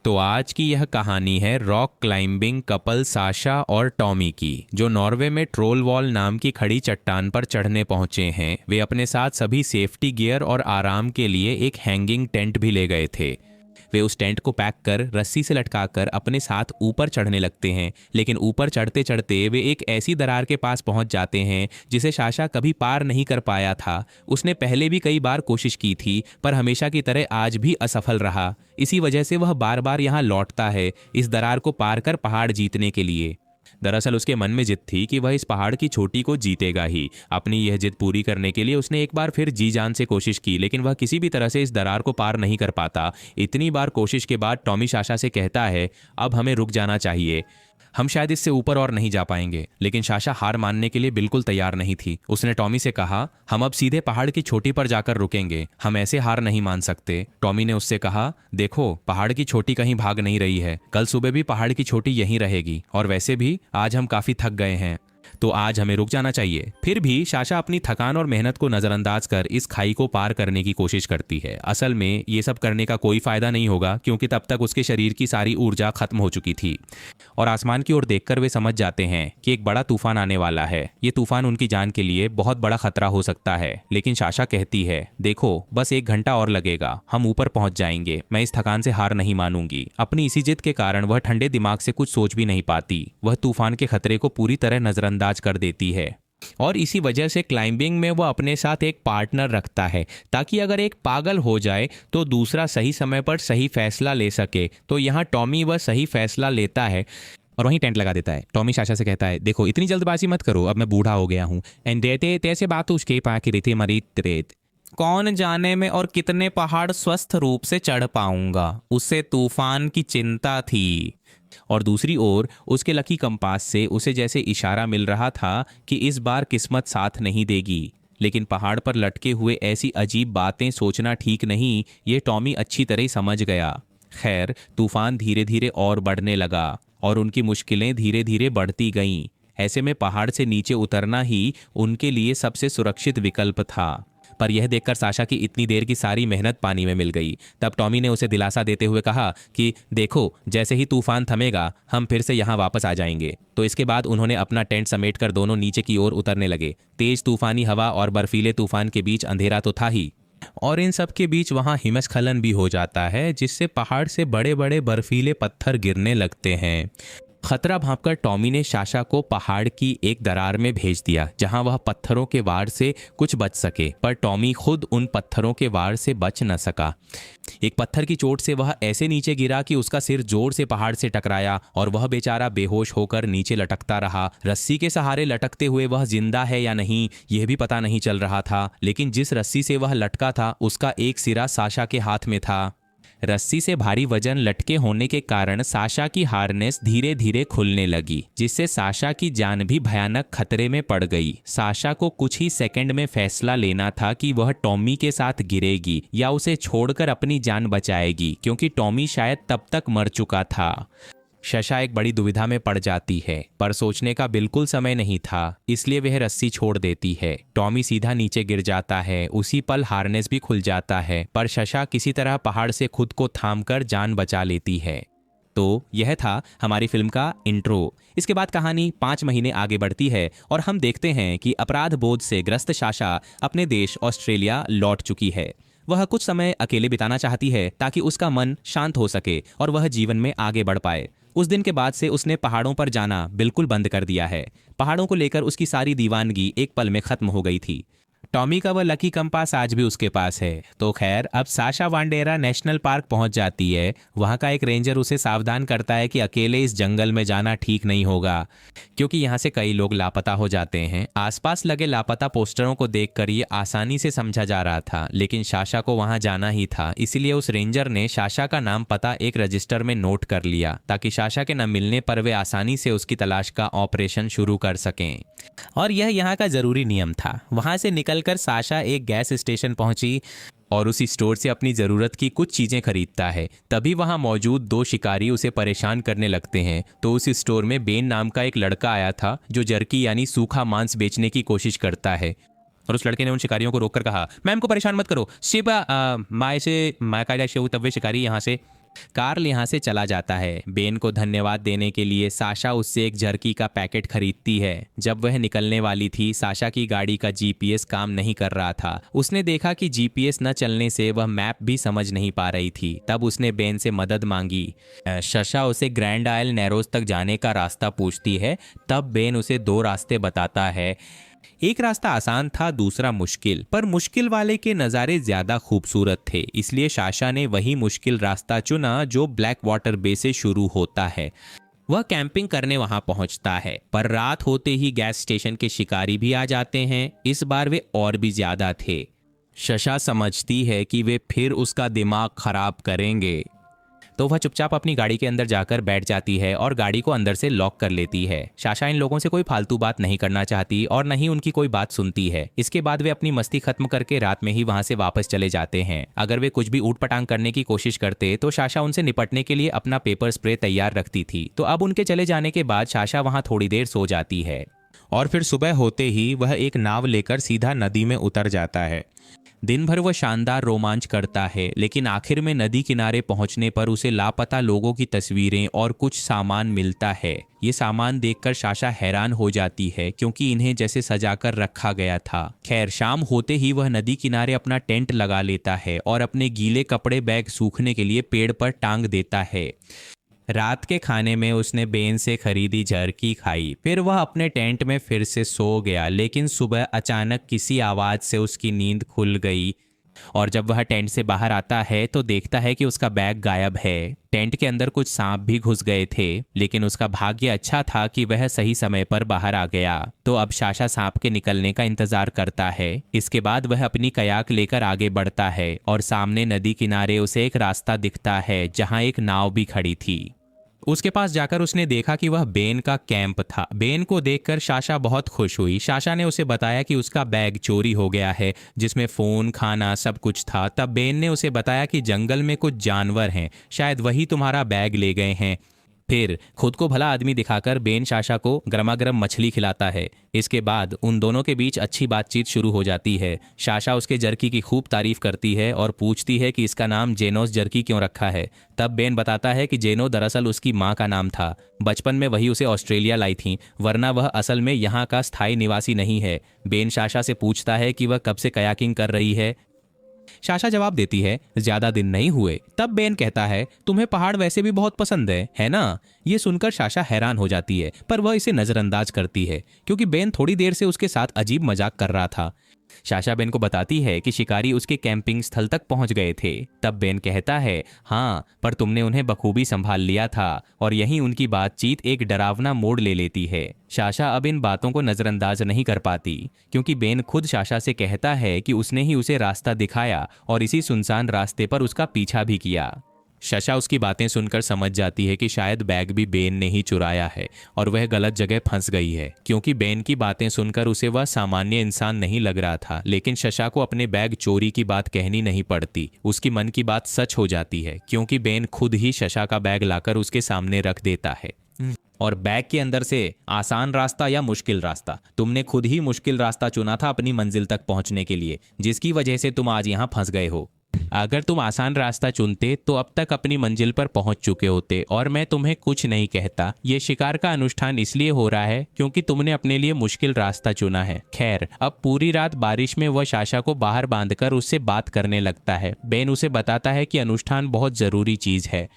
तो आज की यह कहानी है रॉक क्लाइंबिंग कपल साशा और टॉमी की, जो नॉर्वे में ट्रोल वॉल नाम की खड़ी चट्टान पर चढ़ने पहुंचे हैं। वे अपने साथ सभी सेफ्टी गियर और आराम के लिए एक हैंगिंग टेंट भी ले गए थे। वे उस टेंट को पैक कर रस्सी से लटकाकर अपने साथ ऊपर चढ़ने लगते हैं, लेकिन ऊपर चढ़ते चढ़ते वे एक ऐसी दरार के पास पहुंच जाते हैं जिसे साशा कभी पार नहीं कर पाया था। उसने पहले भी कई बार कोशिश की थी, पर हमेशा की तरह आज भी असफल रहा। इसी वजह से वह बार बार यहाँ लौटता है, इस दरार को पार कर पहाड़ जीतने के लिए। दरअसल उसके मन में जिद थी कि वह इस पहाड़ की चोटी को जीतेगा ही। अपनी यह जिद पूरी करने के लिए उसने एक बार फिर जी जान से कोशिश की, लेकिन वह किसी भी तरह से इस दरार को पार नहीं कर पाता। इतनी बार कोशिश के बाद टॉमी साशा से कहता है, अब हमें रुक जाना चाहिए, हम शायद इससे ऊपर और नहीं जा पाएंगे। लेकिन साशा हार मानने के लिए बिल्कुल तैयार नहीं थी। उसने टॉमी से कहा, हम अब सीधे पहाड़ की चोटी पर जाकर रुकेंगे, हम ऐसे हार नहीं मान सकते। टॉमी ने उससे कहा, देखो पहाड़ की चोटी कहीं भाग नहीं रही है, कल सुबह भी पहाड़ की चोटी यहीं रहेगी, और वैसे भी आज हम काफी थक गए हैं, तो आज हमें रुक जाना चाहिए। फिर भी साशा अपनी थकान और मेहनत को नजरअंदाज कर इस खाई को पार करने की कोशिश करती है। असल में ये सब करने का कोई फायदा नहीं होगा, क्योंकि तब तक उसके शरीर की सारी ऊर्जा खत्म हो चुकी थी। और आसमान की ओर देखकर वे समझ जाते हैं कि एक बड़ा तूफान आने वाला है। ये तूफान उनकी जान के लिए बहुत बड़ा खतरा हो सकता है। लेकिन साशा कहती है, देखो बस 1 घंटा और लगेगा, हम ऊपर पहुंच जाएंगे, मैं इस थकान से हार नहीं मानूंगी। अपनी इसी जिद के कारण वह ठंडे दिमाग से कुछ सोच भी नहीं पाती। वह तूफान के खतरे को पूरी तरह नजरअंदाज कर देती है, और इसी वजह से क्लाइंबिंग में वह अपने साथ एक पार्टनर रखता है, ताकि अगर एक पागल हो जाए तो दूसरा सही समय पर सही फैसला ले सके। तो यहाँ टॉमी वह सही फैसला लेता है और वहीं टेंट लगा देता है। टॉमी साशा से कहता है, देखो इतनी जल्दबाजी मत करो, अब मैं बूढ़ा हो गया हूँ। एंड देते तैसे बात उसके पाकी रीति मरी त्रेत, कौन जाने में और कितने पहाड़ स्वस्थ रूप से चढ़ पाऊंगा, उसे तूफान की चिंता थी। और दूसरी ओर उसके लकी कंपास से उसे जैसे इशारा मिल रहा था कि इस बार किस्मत साथ नहीं देगी। लेकिन पहाड़ पर लटके हुए ऐसी अजीब बातें सोचना ठीक नहीं, ये टॉमी अच्छी तरह समझ गया। खैर, तूफान धीरे धीरे और बढ़ने लगा और उनकी मुश्किलें धीरे धीरे बढ़ती गईं। ऐसे में पहाड़ से नीचे उतरना ही उनके लिए सबसे सुरक्षित विकल्प था। पर यह देखकर साशा की इतनी देर की सारी मेहनत पानी में मिल गई। तब टॉमी ने उसे दिलासा देते हुए कहा कि देखो, जैसे ही तूफान थमेगा हम फिर से यहाँ वापस आ जाएंगे। तो इसके बाद उन्होंने अपना टेंट समेटकर दोनों नीचे की ओर उतरने लगे। तेज तूफानी हवा और बर्फीले तूफान के बीच अंधेरा तो था ही, और इन सब के बीच वहाँ हिमस्खलन भी हो जाता है, जिससे पहाड़ से बड़े बड़े बर्फीले पत्थर गिरने लगते हैं। खतरा भांपकर टॉमी ने साशा को पहाड़ की एक दरार में भेज दिया, जहां वह पत्थरों के वार से कुछ बच सके। पर टॉमी खुद उन पत्थरों के वार से बच न सका। एक पत्थर की चोट से वह ऐसे नीचे गिरा कि उसका सिर जोर से पहाड़ से टकराया और वह बेचारा बेहोश होकर नीचे लटकता रहा। रस्सी के सहारे लटकते हुए वह जिंदा है या नहीं यह भी पता नहीं चल रहा था, लेकिन जिस रस्सी से वह लटका था उसका एक सिरा साशा के हाथ में था। रस्सी से भारी वजन लटके होने के कारण साशा की हार्नेस धीरे धीरे खुलने लगी, जिससे साशा की जान भी भयानक खतरे में पड़ गई। साशा को कुछ ही सेकंड में फैसला लेना था कि वह टॉमी के साथ गिरेगी या उसे छोड़कर अपनी जान बचाएगी, क्योंकि टॉमी शायद तब तक मर चुका था। साशा एक बड़ी दुविधा में पड़ जाती है, पर सोचने का बिल्कुल समय नहीं था, इसलिए वह रस्सी छोड़ देती है। टॉमी सीधा नीचे गिर जाता है। उसी पल हार्नेस भी खुल जाता है, पर साशा किसी तरह पहाड़ से खुद को थामकर जान बचा लेती है। तो यह था हमारी फिल्म का इंट्रो। इसके बाद कहानी 5 महीने आगे बढ़ती है और हम देखते हैं कि अपराध बोध से ग्रस्त साशा अपने देश ऑस्ट्रेलिया लौट चुकी है। वह कुछ समय अकेले बिताना चाहती है ताकि उसका मन शांत हो सके और वह जीवन में आगे बढ़ पाए। उस दिन के बाद से उसने पहाड़ों पर जाना बिल्कुल बंद कर दिया है। पहाड़ों को लेकर उसकी सारी दीवानगी एक पल में खत्म हो गई थी। टॉमी का वह लकी कंपास आज भी उसके पास है। तो खैर, अब साशा वांडेरा नेशनल पार्क पहुंच जाती है। वहां का एक रेंजर उसे सावधान करता है कि अकेले इस जंगल में जाना ठीक नहीं होगा, क्योंकि यहां से कई लोग लापता हो जाते हैं। आसपास लगे लापता पोस्टरों को देखकर ये आसानी से समझा जा रहा था, लेकिन साशा को वहां जाना ही था। इसीलिए उस रेंजर ने साशा का नाम पता एक रजिस्टर में नोट कर लिया, ताकि साशा के न मिलने पर वे आसानी से उसकी तलाश का ऑपरेशन शुरू कर सकें। और यह यहाँ का जरूरी नियम था। वहां से निकलकर साशा एक गैस स्टेशन पहुंची और उसी स्टोर से अपनी ज़रूरत की कुछ चीज़ें खरीदता है। तभी वहां मौजूद 2 शिकारी उसे परेशान करने लगते हैं। तो उस स्टोर में बेन नाम का एक लड़का आया था, जो जर्की यानी सूखा मांस बेचने की कोशिश करता है। और उस लड़के ने उन शिकारियों को रोककर कहा, मैम को परेशान मत करो, शिवा माए से माय का शिव तव्य शिकारी यहाँ से कार्ल यहाँ से चला जाता है। बेन को धन्यवाद देने के लिए साशा उससे एक जर्की का पैकेट खरीदती है। जब वह निकलने वाली थी, साशा की गाड़ी का जीपीएस काम नहीं कर रहा था। उसने देखा कि जीपीएस न चलने से वह मैप भी समझ नहीं पा रही थी। तब उसने बेन से मदद मांगी। साशा उसे ग्रैंड आयल नैरोज तक जाने का रास्ता पूछती है। तब बेन उसे 2 रास्ते बताता है। एक रास्ता आसान था, दूसरा मुश्किल, पर मुश्किल वाले के नज़ारे ज्यादा खूबसूरत थे। इसलिए साशा ने वही मुश्किल रास्ता चुना जो ब्लैक वाटर बे से शुरू होता है। वह कैंपिंग करने वहां पहुंचता है, पर रात होते ही गैस स्टेशन के शिकारी भी आ जाते हैं। इस बार वे और भी ज्यादा थे। साशा समझती है कि वे फिर उसका दिमाग खराब करेंगे, तो वह चुपचाप अपनी गाड़ी के अंदर जाकर बैठ जाती है और गाड़ी को अंदर से लॉक कर लेती है। साशा इन लोगों से कोई फालतू बात नहीं करना चाहती और न ही उनकी कोई बात सुनती है। इसके बाद वे अपनी मस्ती खत्म करके रात में ही वहां से वापस चले जाते हैं। अगर वे कुछ भी ऊटपटांग करने की कोशिश करते तो साशा उनसे निपटने के लिए अपना पेपर स्प्रे तैयार रखती थी। तो अब उनके चले जाने के बाद साशा वहां थोड़ी देर सो जाती है और फिर सुबह होते ही वह एक नाव लेकर सीधा नदी में उतर जाता है। दिन भर वह शानदार रोमांच करता है, लेकिन आखिर में नदी किनारे पहुंचने पर उसे लापता लोगों की तस्वीरें और कुछ सामान मिलता है। ये सामान देखकर साशा हैरान हो जाती है, क्योंकि इन्हें जैसे सजाकर रखा गया था। खैर, शाम होते ही वह नदी किनारे अपना टेंट लगा लेता है और अपने गीले कपड़े बैग सूखने के लिए पेड़ पर टांग देता है। रात के खाने में उसने बेन से खरीदी जर्की खाई। फिर वह अपने टेंट में फिर से सो गया, लेकिन सुबह अचानक किसी आवाज़ से उसकी नींद खुल गई और जब वह टेंट से बाहर आता है तो देखता है कि उसका बैग गायब है। टेंट के अंदर कुछ सांप भी घुस गए थे, लेकिन उसका भाग्य अच्छा था कि वह सही समय पर बाहर आ गया। तो अब साशा सांप के निकलने का इंतजार करता है। इसके बाद वह अपनी कयाक लेकर आगे बढ़ता है और सामने नदी किनारे उसे एक रास्ता दिखता है जहां एक नाव भी खड़ी थी। उसके पास जाकर उसने देखा कि वह बेन का कैंप था। बेन को देखकर साशा बहुत खुश हुई। साशा ने उसे बताया कि उसका बैग चोरी हो गया है, जिसमें फ़ोन, खाना सब कुछ था। तब बेन ने उसे बताया कि जंगल में कुछ जानवर हैं, शायद वही तुम्हारा बैग ले गए हैं। फिर खुद को भला आदमी दिखाकर बेन साशा को गर्मा-गर्म मछली खिलाता है। इसके बाद उन दोनों के बीच अच्छी बातचीत शुरू हो जाती है। साशा उसके जर्की की खूब तारीफ करती है और पूछती है कि इसका नाम जेनोस जर्की क्यों रखा है। तब बेन बताता है कि जेनो दरअसल उसकी माँ का नाम था। बचपन में वही उसे ऑस्ट्रेलिया लाई थी, वरना वह असल में यहाँ का स्थायी निवासी नहीं है। बेन साशा से पूछता है कि वह कब से कयाकिंग कर रही है। साशा जवाब देती है, ज्यादा दिन नहीं हुए। तब बेन कहता है, तुम्हें पहाड़ वैसे भी बहुत पसंद है ना? ये सुनकर साशा हैरान हो जाती है, पर वह इसे नजरअंदाज करती है, क्योंकि बेन थोड़ी देर से उसके साथ अजीब मजाक कर रहा था। साशा बेन को बताती है कि शिकारी उसके कैंपिंग स्थल तक पहुंच गए थे। तब बेन कहता है, हाँ, पर तुमने उन्हें बखूबी संभाल लिया था। और यहीं उनकी बातचीत एक डरावना मोड़ ले लेती है। साशा अब इन बातों को नजरअंदाज नहीं कर पाती, क्योंकि बेन खुद साशा से कहता है कि उसने ही उसे रास्ता दिखाया और इसी सुनसान रास्ते पर उसका पीछा भी किया। साशा उसकी बातें सुनकर समझ जाती है कि शायद बैग भी बेन ने ही चुराया है और वह गलत जगह फंस गई है, क्योंकि बेन की बातें सुनकर उसे वह सामान्य इंसान नहीं लग रहा था। लेकिन साशा को अपने बैग चोरी की बात कहनी नहीं पड़ती। उसकी मन की बात सच हो जाती है, क्योंकि बेन खुद ही साशा का बैग लाकर उसके सामने रख देता है। और बैग के अंदर से आसान रास्ता या मुश्किल रास्ता, तुमने खुद ही मुश्किल रास्ता चुना था अपनी मंजिल तक पहुंचने के लिए, जिसकी वजह से तुम आज यहाँ फंस गए हो। अगर तुम आसान रास्ता चुनते तो अब तक अपनी मंजिल पर पहुंच चुके होते। और मैं तुम्हें कुछ नहीं कहता, ये शिकार का अनुष्ठान इसलिए हो रहा है क्योंकि तुमने अपने लिए मुश्किल रास्ता चुना है। खैर, अब पूरी रात बारिश में वह साशा को बाहर बांधकर उससे बात करने लगता है। बेन उसे बताता है कि अनुष्ठान बहुत ज़रूरी चीज़ है।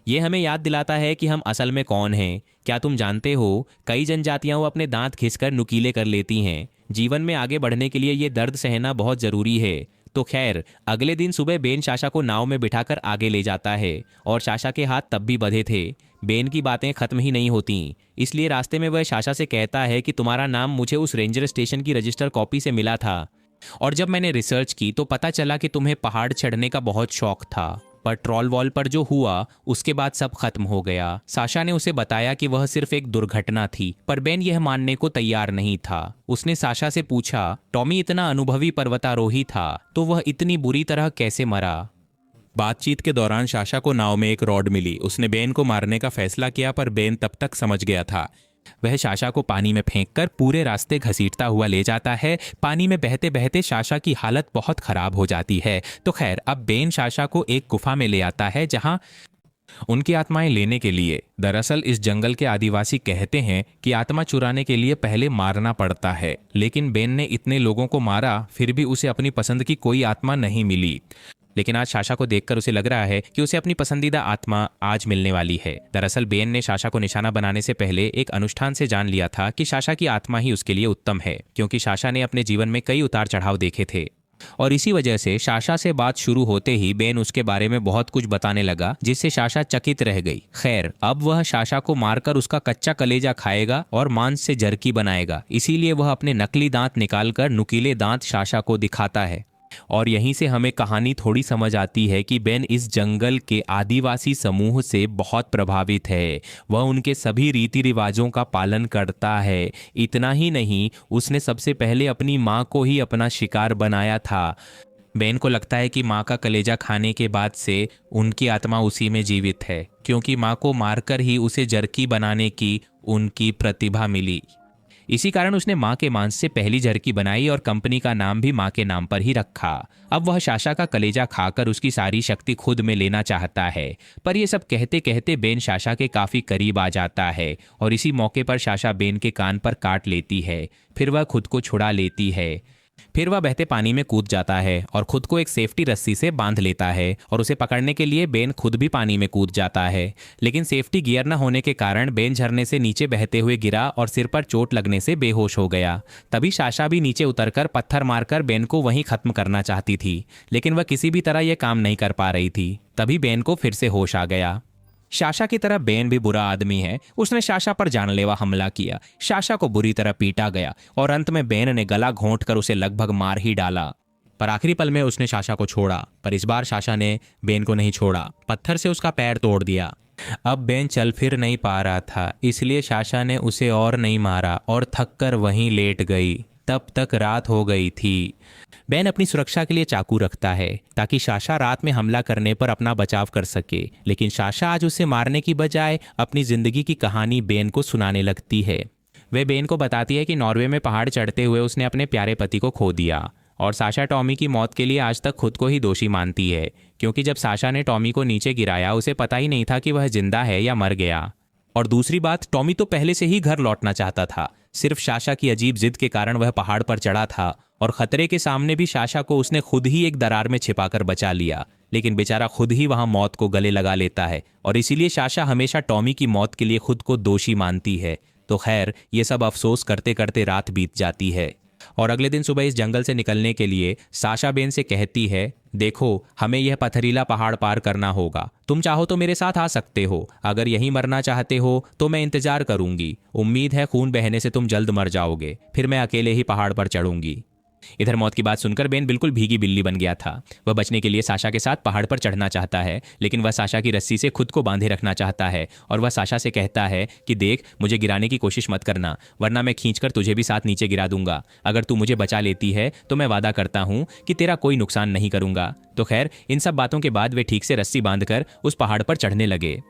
ये हमें याद दिलाता है कि हम असल में कौन हैं। क्या तुम जानते हो, कई जनजातियां वो अपने दांत खिसकर नुकीले कर लेती हैं। जीवन में आगे बढ़ने के लिए ये दर्द सहना बहुत ज़रूरी है। तो खैर, अगले दिन सुबह बेन साशा को नाव में बिठाकर आगे ले जाता है और साशा के हाथ तब भी बंधे थे। बेन की बातें खत्म ही नहीं होती, इसलिए रास्ते में वह साशा से कहता है कि तुम्हारा नाम मुझे उस रेंजर स्टेशन की रजिस्टर कॉपी से मिला था, और जब मैंने रिसर्च की तो पता चला कि तुम्हें पहाड़ चढ़ने का बहुत शौक था। पर ट्रॉल वॉल पर जो हुआ उसके बाद सब खत्म हो गया। साशा ने उसे बताया कि वह सिर्फ एक दुर्घटना थी, पर बेन यह मानने को तैयार नहीं था। उसने साशा से पूछा, टॉमी इतना अनुभवी पर्वतारोही था तो वह इतनी बुरी तरह कैसे मरा? बातचीत के दौरान साशा को नाव में एक रॉड मिली। उसने बेन को मारने का फैसला किया, पर बेन तब तक समझ गया था। वह साशा को पानी में फेंककर पूरे रास्ते घसीटता हुआ ले जाता है। पानी में बहते बहते साशा की हालत बहुत खराब हो जाती है। तो खैर, अब बेन साशा को एक गुफा में ले आता है जहां उनकी आत्माएं लेने के लिए। दरअसल इस जंगल के आदिवासी कहते हैं कि आत्मा चुराने के लिए पहले मारना पड़ता है, लेकिन बेन ने इतने लोगों को मारा फिर भी उसे अपनी पसंद की कोई आत्मा नहीं मिली। लेकिन आज साशा को देखकर उसे लग रहा है कि उसे अपनी पसंदीदा आत्मा आज मिलने वाली है। दरअसल बेन ने साशा को निशाना बनाने से पहले एक अनुष्ठान से जान लिया था कि साशा की आत्मा ही उसके लिए उत्तम है, क्योंकि साशा ने अपने जीवन में कई उतार चढ़ाव देखे थे। और इसी वजह से साशा से बात शुरू होते ही बेन उसके बारे में बहुत कुछ बताने लगा, जिससे साशा चकित रह गई। खैर, अब वह साशा को मारकर उसका कच्चा कलेजा खाएगा और मांस से जर्की बनाएगा। इसीलिए वह अपने नकली दांत निकालकर नुकीले दांत साशा को दिखाता है। और यहीं से हमें कहानी थोड़ी समझ आती है कि बेन इस जंगल के आदिवासी समूह से बहुत प्रभावित है। वह उनके सभी रीति रिवाजों का पालन करता है। इतना ही नहीं, उसने सबसे पहले अपनी माँ को ही अपना शिकार बनाया था। बेन को लगता है कि माँ का कलेजा खाने के बाद से उनकी आत्मा उसी में जीवित है, क्योंकि माँ को मारकर ही उसे जर्की बनाने की उनकी प्रतिभा मिली। इसी कारण उसने माँ के मांस से पहली जर्की बनाई और कंपनी का नाम भी माँ के नाम पर ही रखा। अब वह साशा का कलेजा खाकर उसकी सारी शक्ति खुद में लेना चाहता है। पर यह सब कहते कहते बेन साशा के काफी करीब आ जाता है और इसी मौके पर साशा बेन के कान पर काट लेती है। फिर वह खुद को छुड़ा लेती है। फिर वह बहते पानी में कूद जाता है और खुद को एक सेफ्टी रस्सी से बांध लेता है और उसे पकड़ने के लिए बेन खुद भी पानी में कूद जाता है। लेकिन सेफ्टी गियर न होने के कारण बेन झरने से नीचे बहते हुए गिरा और सिर पर चोट लगने से बेहोश हो गया। तभी साशा भी नीचे उतरकर पत्थर मारकर बेन को वहीं खत्म करना चाहती थी, लेकिन वह किसी भी तरह यह काम नहीं कर पा रही थी। तभी बेन को फिर से होश आ गया। साशा की तरह बेन भी बुरा आदमी है। उसने साशा पर जानलेवा हमला किया। साशा को बुरी तरह पीटा गया और अंत में बेन ने गला घोंटकर उसे लगभग मार ही डाला। पर आखिरी पल में उसने साशा को छोड़ा। पर इस बार साशा ने बेन को नहीं छोड़ा, पत्थर से उसका पैर तोड़ दिया। अब बेन चल फिर नहीं पा रहा था, इसलिए साशा ने उसे और नहीं मारा और थक कर वहीं लेट गई। तब तक रात हो गई थी। बेन अपनी सुरक्षा के लिए चाकू रखता है ताकि साशा रात में हमला करने पर अपना बचाव कर सके, लेकिन साशा आज उसे मारने की बजाय अपनी जिंदगी की कहानी बेन को सुनाने लगती है। वे बेन को बताती है कि नॉर्वे में पहाड़ चढ़ते हुए उसने अपने प्यारे पति को खो दिया और साशा टॉमी की मौत के लिए आज तक खुद को ही दोषी मानती है, क्योंकि जब साशा ने टॉमी को नीचे गिराया उसे पता ही नहीं था कि वह जिंदा है या मर गया। और दूसरी बात, टॉमी तो पहले से ही घर लौटना चाहता था। सिर्फ साशा की अजीब जिद के कारण वह पहाड़ पर चढ़ा था और खतरे के सामने भी साशा को उसने खुद ही एक दरार में छिपाकर बचा लिया। लेकिन बेचारा खुद ही वहां मौत को गले लगा लेता है और इसीलिए साशा हमेशा टॉमी की मौत के लिए खुद को दोषी मानती है। तो खैर, ये सब अफसोस करते करते रात बीत जाती है और अगले दिन सुबह इस जंगल से निकलने के लिए साशा बेन से कहती है, देखो, हमें यह पथरीला पहाड़ पार करना होगा। तुम चाहो तो मेरे साथ आ सकते हो। अगर यहीं मरना चाहते हो तो मैं इंतजार करूंगी। उम्मीद है खून बहने से तुम जल्द मर जाओगे, फिर मैं अकेले ही पहाड़ पर चढ़ूंगी। इधर मौत की बात सुनकर बेन बिल्कुल भीगी बिल्ली बन गया था। वह बचने के लिए साशा के साथ पहाड़ पर चढ़ना चाहता है, लेकिन वह साशा की रस्सी से खुद को बांधे रखना चाहता है और वह साशा से कहता है कि देख, मुझे गिराने की कोशिश मत करना, वरना मैं खींचकर तुझे भी साथ नीचे गिरा दूंगा। अगर तू मुझे बचा लेती है तो मैं वादा करता हूं कि तेरा कोई नुकसान नहीं करूंगा। तो खैर, इन सब बातों के बाद वे ठीक से रस्सी बांधकर उस पहाड़ पर चढ़ने लगे।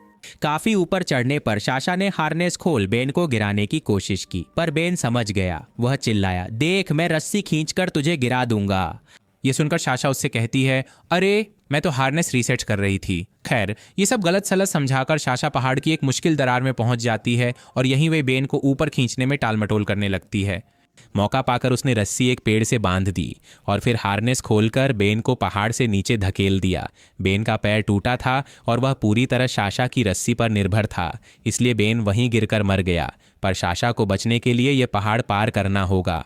काफी ऊपर चढ़ने पर साशा ने हार्नेस खोल बेन को गिराने की कोशिश की, पर बेन समझ गया। वह चिल्लाया, देख, मैं रस्सी खींचकर तुझे गिरा दूंगा। ये सुनकर साशा उससे कहती है, अरे, मैं तो हार्नेस रीसेट कर रही थी। खैर, ये सब गलत सलत समझाकर साशा पहाड़ की एक मुश्किल दरार में पहुंच जाती है और यहीं वे बेन को ऊपर खींचने में टालमटोल करने लगती है। मौका पाकर उसने रस्सी एक पेड़ से बांध दी और फिर हार्नेस खोलकर बेन को पहाड़ से नीचे धकेल दिया। बेन का पैर टूटा था और वह पूरी तरह साशा की रस्सी पर निर्भर था, इसलिए बेन वहीं गिरकर मर गया। पर साशा को बचने के लिए यह पहाड़ पार करना होगा,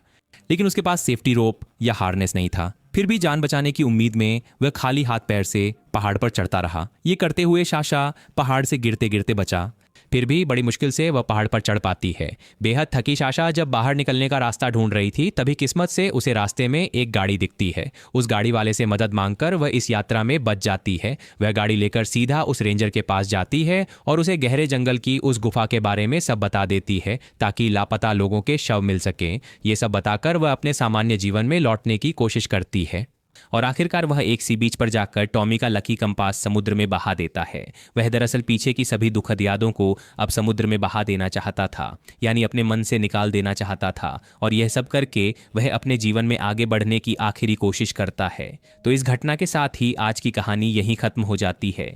लेकिन उसके पास सेफ्टी रोप या हार्नेस नहीं था। फिर भी जान बचाने की उम्मीद में वह खाली हाथ पैर से पहाड़ पर चढ़ता रहा। ये करते हुए साशा पहाड़ से गिरते गिरते बचा। फिर भी बड़ी मुश्किल से वह पहाड़ पर चढ़ पाती है। बेहद थकी साशा जब बाहर निकलने का रास्ता ढूंढ रही थी, तभी किस्मत से उसे रास्ते में एक गाड़ी दिखती है। उस गाड़ी वाले से मदद मांगकर वह इस यात्रा में बच जाती है। वह गाड़ी लेकर सीधा उस रेंजर के पास जाती है और उसे गहरे जंगल की उस गुफा के बारे में सब बता देती है, ताकि लापता लोगों के शव मिल सकें। ये सब बताकर वह अपने सामान्य जीवन में लौटने की कोशिश करती है और आखिरकार वह एक सी बीच पर जाकर टॉमी का लकी कंपास समुद्र में बहा देता है। वह दरअसल पीछे की सभी दुखद यादों को अब समुद्र में बहा देना चाहता था, यानी अपने मन से निकाल देना चाहता था, और यह सब करके वह अपने जीवन में आगे बढ़ने की आखिरी कोशिश करता है। तो इस घटना के साथ ही आज की कहानी यहीं खत्म हो जाती है।